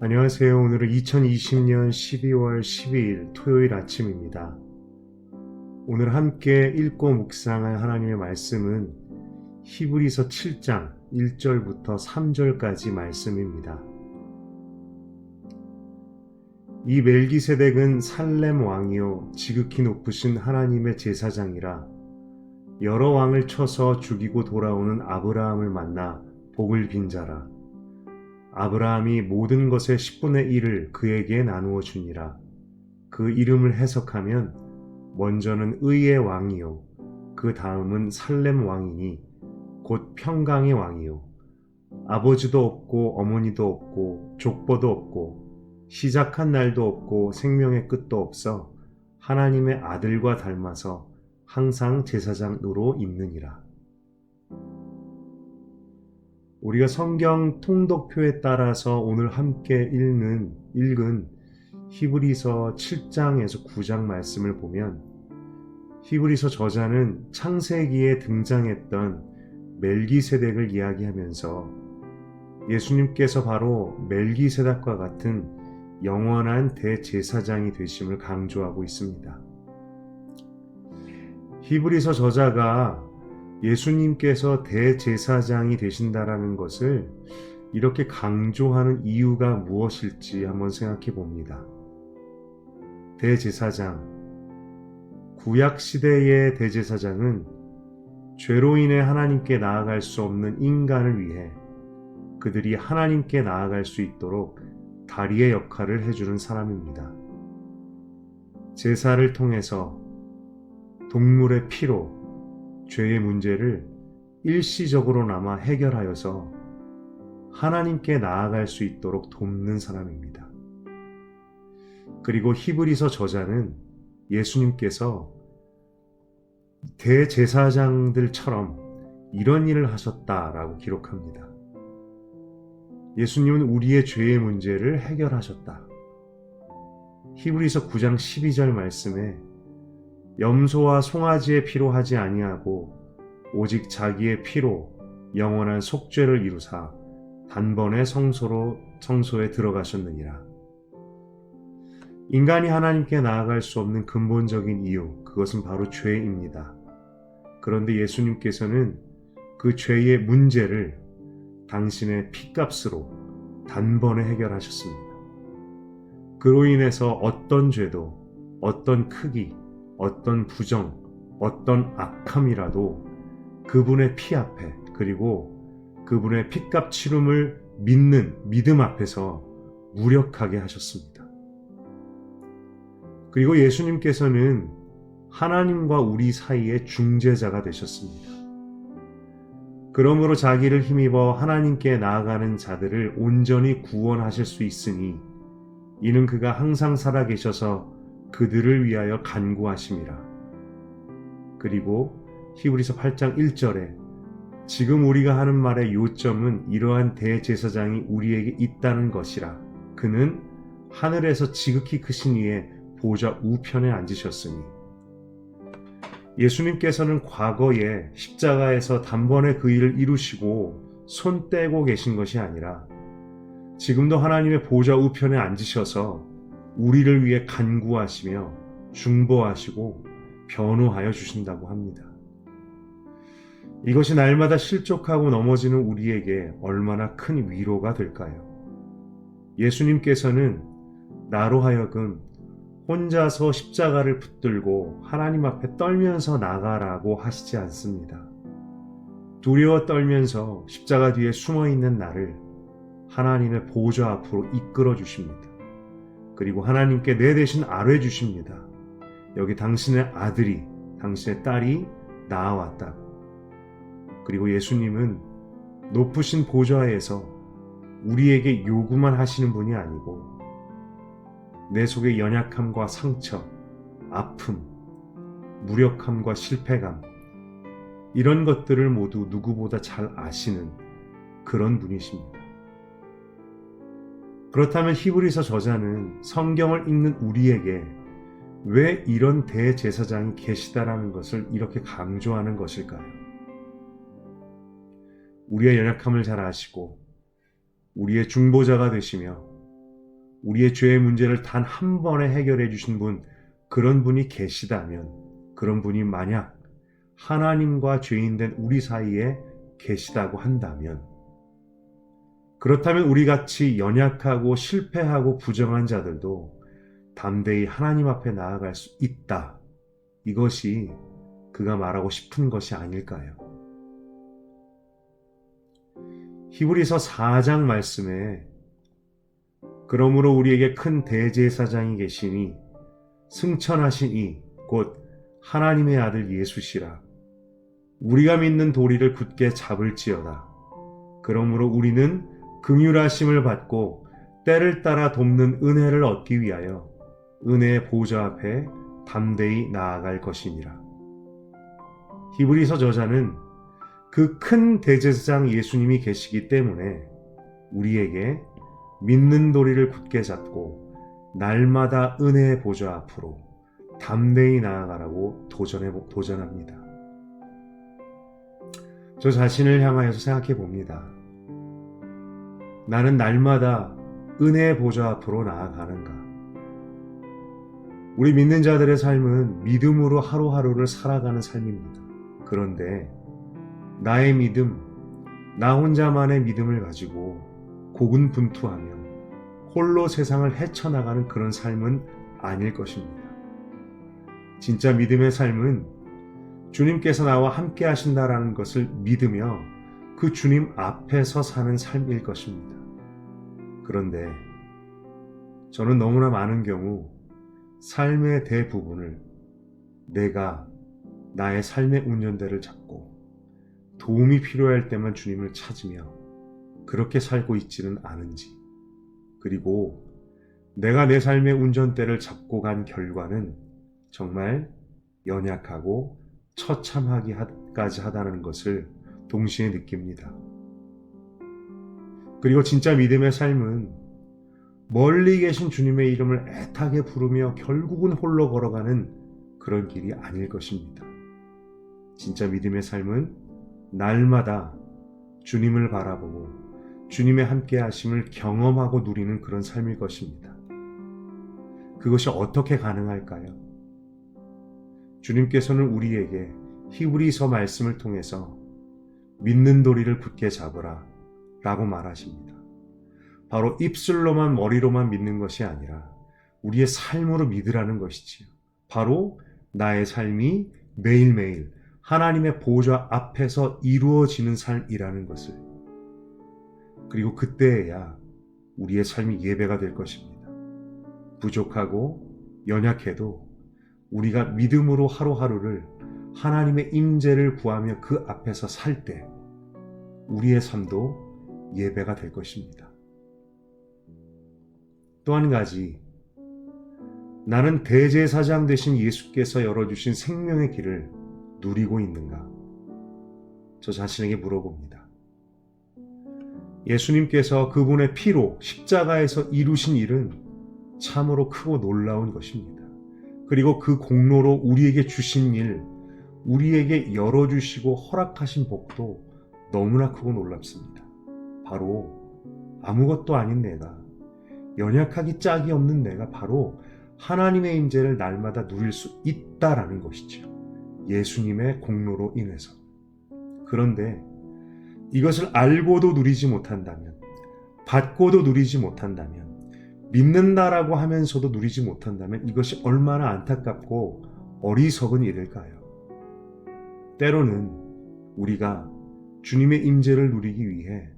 안녕하세요. 오늘은 2020년 12월 12일 토요일 아침입니다. 오늘 함께 읽고 묵상할 하나님의 말씀은 히브리서 7장 1절부터 3절까지 말씀입니다. 이 멜기세덱은 살렘 왕이요 지극히 높으신 하나님의 제사장이라 여러 왕을 쳐서 죽이고 돌아오는 아브라함을 만나 복을 빈 자라. 아브라함이 모든 것의 10분의 1을 그에게 나누어 주니라. 그 이름을 해석하면 먼저는 의의 왕이요 그 다음은 살렘 왕이니 곧 평강의 왕이요 아버지도 없고 어머니도 없고 족보도 없고 시작한 날도 없고 생명의 끝도 없어 하나님의 아들과 닮아서 항상 제사장으로 있느니라. 우리가 성경 통독표에 따라서 오늘 함께 읽은 히브리서 7장에서 9장 말씀을 보면 히브리서 저자는 창세기에 등장했던 멜기세덱을 이야기하면서 예수님께서 바로 멜기세덱과 같은 영원한 대제사장이 되심을 강조하고 있습니다. 히브리서 저자가 예수님께서 대제사장이 되신다라는 것을 이렇게 강조하는 이유가 무엇일지 한번 생각해 봅니다. 대제사장, 구약시대의 대제사장은 죄로 인해 하나님께 나아갈 수 없는 인간을 위해 그들이 하나님께 나아갈 수 있도록 다리의 역할을 해주는 사람입니다. 제사를 통해서 동물의 피로 죄의 문제를 일시적으로나마 해결하여서 하나님께 나아갈 수 있도록 돕는 사람입니다. 그리고 히브리서 저자는 예수님께서 대제사장들처럼 이런 일을 하셨다라고 기록합니다. 예수님은 우리의 죄의 문제를 해결하셨다. 히브리서 9장 12절 말씀에 염소와 송아지의 피로 하지 아니하고 오직 자기의 피로 영원한 속죄를 이루사 단번에 성소에 들어가셨느니라. 인간이 하나님께 나아갈 수 없는 근본적인 이유, 그것은 바로 죄입니다. 그런데 예수님께서는 그 죄의 문제를 당신의 피값으로 단번에 해결하셨습니다. 그로 인해서 어떤 죄도, 어떤 크기, 어떤 부정, 어떤 악함이라도 그분의 피 앞에, 그리고 그분의 피값 치름을 믿는 믿음 앞에서 무력하게 하셨습니다. 그리고 예수님께서는 하나님과 우리 사이의 중재자가 되셨습니다. 그러므로 자기를 힘입어 하나님께 나아가는 자들을 온전히 구원하실 수 있으니 이는 그가 항상 살아계셔서 그들을 위하여 간구하심이라. 그리고 히브리서 8장 1절에 지금 우리가 하는 말의 요점은 이러한 대제사장이 우리에게 있다는 것이라. 그는 하늘에서 지극히 크신 이의 보좌 우편에 앉으셨으니. 예수님께서는 과거에 십자가에서 단번에 그 일을 이루시고 손 떼고 계신 것이 아니라 지금도 하나님의 보좌 우편에 앉으셔서 우리를 위해 간구하시며 중보하시고 변호하여 주신다고 합니다. 이것이 날마다 실족하고 넘어지는 우리에게 얼마나 큰 위로가 될까요? 예수님께서는 나로 하여금 혼자서 십자가를 붙들고 하나님 앞에 떨면서 나가라고 하시지 않습니다. 두려워 떨면서 십자가 뒤에 숨어있는 나를 하나님의 보좌 앞으로 이끌어 주십니다. 그리고 하나님께 내 대신 아뢰 주십니다. 여기 당신의 아들이, 당신의 딸이 나아왔다고. 그리고 예수님은 높으신 보좌에서 우리에게 요구만 하시는 분이 아니고 내 속의 연약함과 상처, 아픔, 무력함과 실패감, 이런 것들을 모두 누구보다 잘 아시는 그런 분이십니다. 그렇다면 히브리서 저자는 성경을 읽는 우리에게 왜 이런 대제사장이 계시다라는 것을 이렇게 강조하는 것일까요? 우리의 연약함을 잘 아시고 우리의 중보자가 되시며 우리의 죄의 문제를 단 한 번에 해결해 주신 분, 그런 분이 계시다면, 그런 분이 만약 하나님과 죄인된 우리 사이에 계시다고 한다면, 그렇다면 우리 같이 연약하고 실패하고 부정한 자들도 담대히 하나님 앞에 나아갈 수 있다. 이것이 그가 말하고 싶은 것이 아닐까요? 히브리서 4장 말씀에 그러므로 우리에게 큰 대제사장이 계시니 승천하신 이 곧 하나님의 아들 예수시라. 우리가 믿는 도리를 굳게 잡을지어다. 그러므로 우리는 긍휼하심을 받고 때를 따라 돕는 은혜를 얻기 위하여 은혜의 보좌 앞에 담대히 나아갈 것이니라. 히브리서 저자는 그 큰 대제사장 예수님이 계시기 때문에 우리에게 믿는 도리를 굳게 잡고 날마다 은혜의 보좌 앞으로 담대히 나아가라고 도전합니다. 저 자신을 향하여서 생각해 봅니다. 나는 날마다 은혜의 보좌 앞으로 나아가는가? 우리 믿는 자들의 삶은 믿음으로 하루하루를 살아가는 삶입니다. 그런데 나의 믿음, 나 혼자만의 믿음을 가지고 고군분투하며 홀로 세상을 헤쳐나가는 그런 삶은 아닐 것입니다. 진짜 믿음의 삶은 주님께서 나와 함께 하신다라는 것을 믿으며 그 주님 앞에서 사는 삶일 것입니다. 그런데 저는 너무나 많은 경우 삶의 대부분을 내가 나의 삶의 운전대를 잡고 도움이 필요할 때만 주님을 찾으며 그렇게 살고 있지는 않은지, 그리고 내가 내 삶의 운전대를 잡고 간 결과는 정말 연약하고 처참하기까지 하다는 것을 동시에 느낍니다. 그리고 진짜 믿음의 삶은 멀리 계신 주님의 이름을 애타게 부르며 결국은 홀로 걸어가는 그런 길이 아닐 것입니다. 진짜 믿음의 삶은 날마다 주님을 바라보고 주님의 함께 하심을 경험하고 누리는 그런 삶일 것입니다. 그것이 어떻게 가능할까요? 주님께서는 우리에게 히브리서 말씀을 통해서 믿는 도리를 굳게 잡으라 라고 말하십니다. 바로 입술로만 머리로만 믿는 것이 아니라 우리의 삶으로 믿으라는 것이지요. 바로 나의 삶이 매일매일 하나님의 보좌 앞에서 이루어지는 삶이라는 것을, 그리고 그때에야 우리의 삶이 예배가 될 것입니다. 부족하고 연약해도 우리가 믿음으로 하루하루를 하나님의 임재를 구하며 그 앞에서 살 때 우리의 삶도 예배가 될 것입니다. 또 한 가지, 나는 대제사장 되신 예수께서 열어주신 생명의 길을 누리고 있는가? 저 자신에게 물어봅니다. 예수님께서 그분의 피로 십자가에서 이루신 일은 참으로 크고 놀라운 것입니다. 그리고 그 공로로 우리에게 주신 일, 우리에게 열어주시고 허락하신 복도 너무나 크고 놀랍습니다. 바로 아무것도 아닌 내가, 연약하기 짝이 없는 내가 바로 하나님의 임재를 날마다 누릴 수 있다라는 것이죠. 예수님의 공로로 인해서. 그런데 이것을 알고도 누리지 못한다면, 받고도 누리지 못한다면, 믿는다라고 하면서도 누리지 못한다면 이것이 얼마나 안타깝고 어리석은 일일까요? 때로는 우리가 주님의 임재를 누리기 위해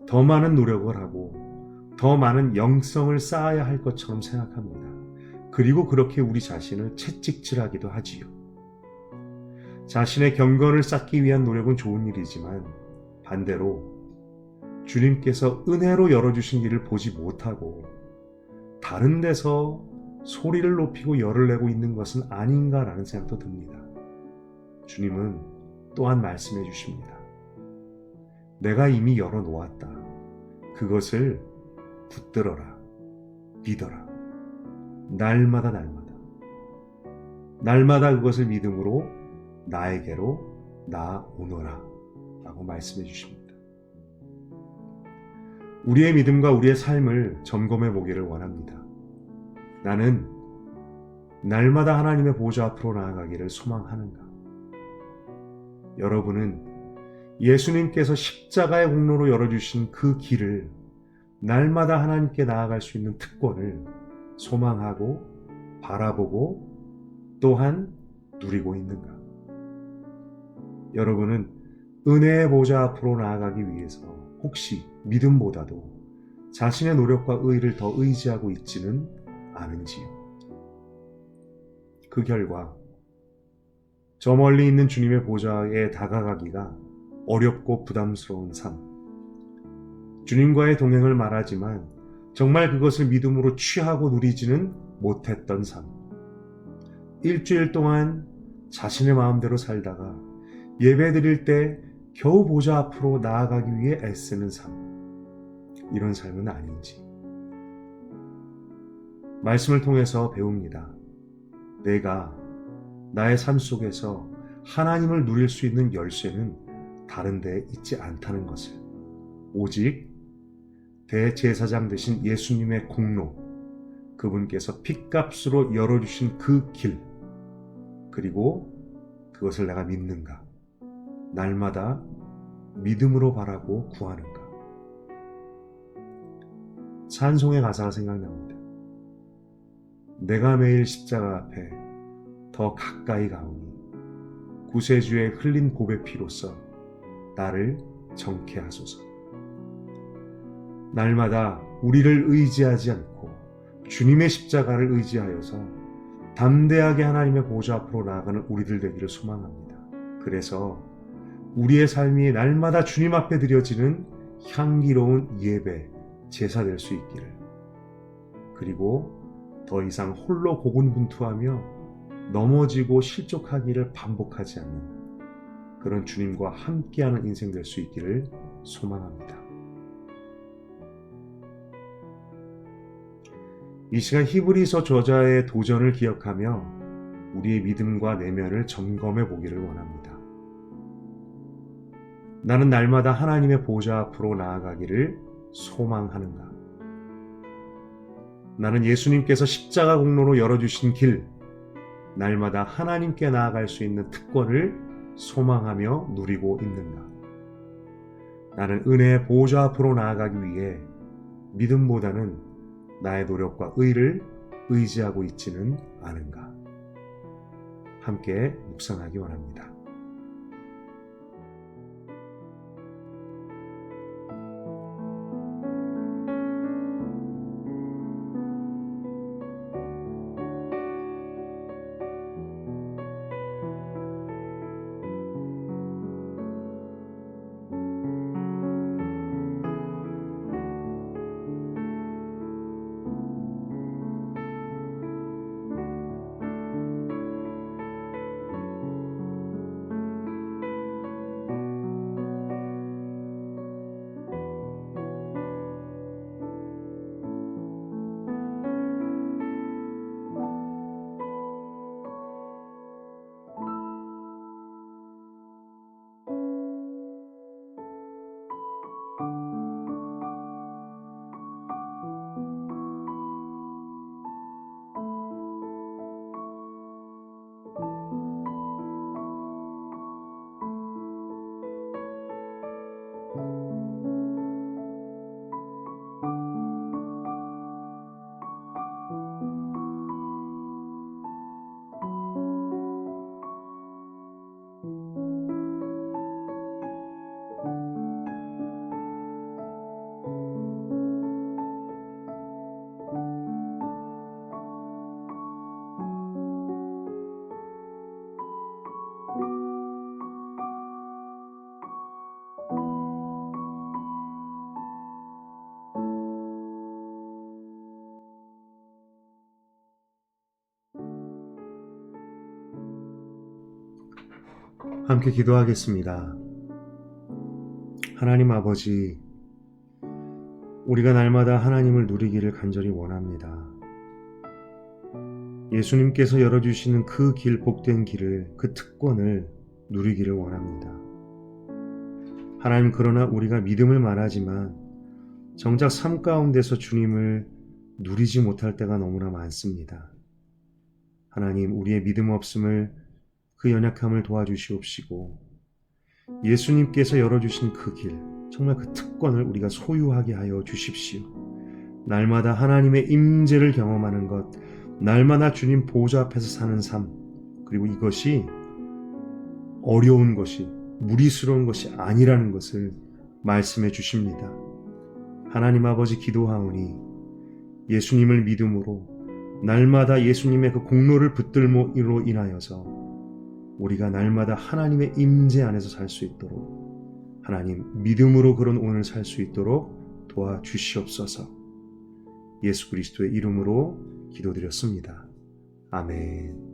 더 많은 노력을 하고 더 많은 영성을 쌓아야 할 것처럼 생각합니다. 그리고 그렇게 우리 자신을 채찍질하기도 하지요. 자신의 경건을 쌓기 위한 노력은 좋은 일이지만 반대로 주님께서 은혜로 열어주신 길을 보지 못하고 다른 데서 소리를 높이고 열을 내고 있는 것은 아닌가라는 생각도 듭니다. 주님은 또한 말씀해 주십니다. 내가 이미 열어놓았다. 그것을 붙들어라. 믿어라. 날마다 그것을 믿음으로 나에게로 나오너라 라고 말씀해 주십니다. 우리의 믿음과 우리의 삶을 점검해 보기를 원합니다. 나는 날마다 하나님의 보좌 앞으로 나아가기를 소망하는가? 여러분은 예수님께서 십자가의 공로로 열어주신 그 길을 날마다 하나님께 나아갈 수 있는 특권을 소망하고 바라보고 또한 누리고 있는가? 여러분은 은혜의 보좌 앞으로 나아가기 위해서 혹시 믿음보다도 자신의 노력과 의의를 더 의지하고 있지는 않은지요? 그 결과 저 멀리 있는 주님의 보좌에 다가가기가 어렵고 부담스러운 삶, 주님과의 동행을 말하지만 정말 그것을 믿음으로 취하고 누리지는 못했던 삶, 일주일 동안 자신의 마음대로 살다가 예배 드릴 때 겨우 보좌 앞으로 나아가기 위해 애쓰는 삶, 이런 삶은 아닌지 말씀을 통해서 배웁니다. 내가 나의 삶 속에서 하나님을 누릴 수 있는 열쇠는 다른 데에 있지 않다는 것을, 오직 대제사장 되신 예수님의 공로, 그분께서 핏값으로 열어주신 그 길, 그리고 그것을 내가 믿는가, 날마다 믿음으로 바라고 구하는가. 찬송의 가사가 생각납니다. 내가 매일 십자가 앞에 더 가까이 가오니 구세주의 흘린 보배 피로써 나를 정케 하소서. 날마다 우리를 의지하지 않고 주님의 십자가를 의지하여서 담대하게 하나님의 보좌 앞으로 나아가는 우리들 되기를 소망합니다. 그래서 우리의 삶이 날마다 주님 앞에 드려지는 향기로운 예배, 제사 될 수 있기를, 그리고 더 이상 홀로 고군분투하며 넘어지고 실족하기를 반복하지 않는 그런 주님과 함께하는 인생 될 수 있기를 소망합니다. 이 시간 히브리서 저자의 도전을 기억하며 우리의 믿음과 내면을 점검해 보기를 원합니다. 나는 날마다 하나님의 보좌 앞으로 나아가기를 소망하는가? 나는 예수님께서 십자가 공로로 열어주신 길, 날마다 하나님께 나아갈 수 있는 특권을 소망하며 누리고 있는가? 나는 은혜의 보좌 앞으로 나아가기 위해 믿음보다는 나의 노력과 의를 의지하고 있지는 않은가? 함께 묵상하기 원합니다. 함께 기도하겠습니다. 하나님 아버지, 우리가 날마다 하나님을 누리기를 간절히 원합니다. 예수님께서 열어주시는 그 길, 복된 길을, 그 특권을 누리기를 원합니다. 하나님, 그러나 우리가 믿음을 말하지만 정작 삶 가운데서 주님을 누리지 못할 때가 너무나 많습니다. 하나님, 우리의 믿음 없음을, 그 연약함을 도와주시옵시고 예수님께서 열어주신 그 길, 정말 그 특권을 우리가 소유하게 하여 주십시오. 날마다 하나님의 임재를 경험하는 것, 날마다 주님 보좌 앞에서 사는 삶, 그리고 이것이 어려운 것이, 무리스러운 것이 아니라는 것을 말씀해 주십니다. 하나님 아버지, 기도하오니 예수님을 믿음으로 날마다 예수님의 그 공로를 붙들므로 인하여서 우리가 날마다 하나님의 임재 안에서 살 수 있도록, 하나님 믿음으로 그런 오늘 살 수 있도록 도와주시옵소서. 예수 그리스도의 이름으로 기도드렸습니다. 아멘.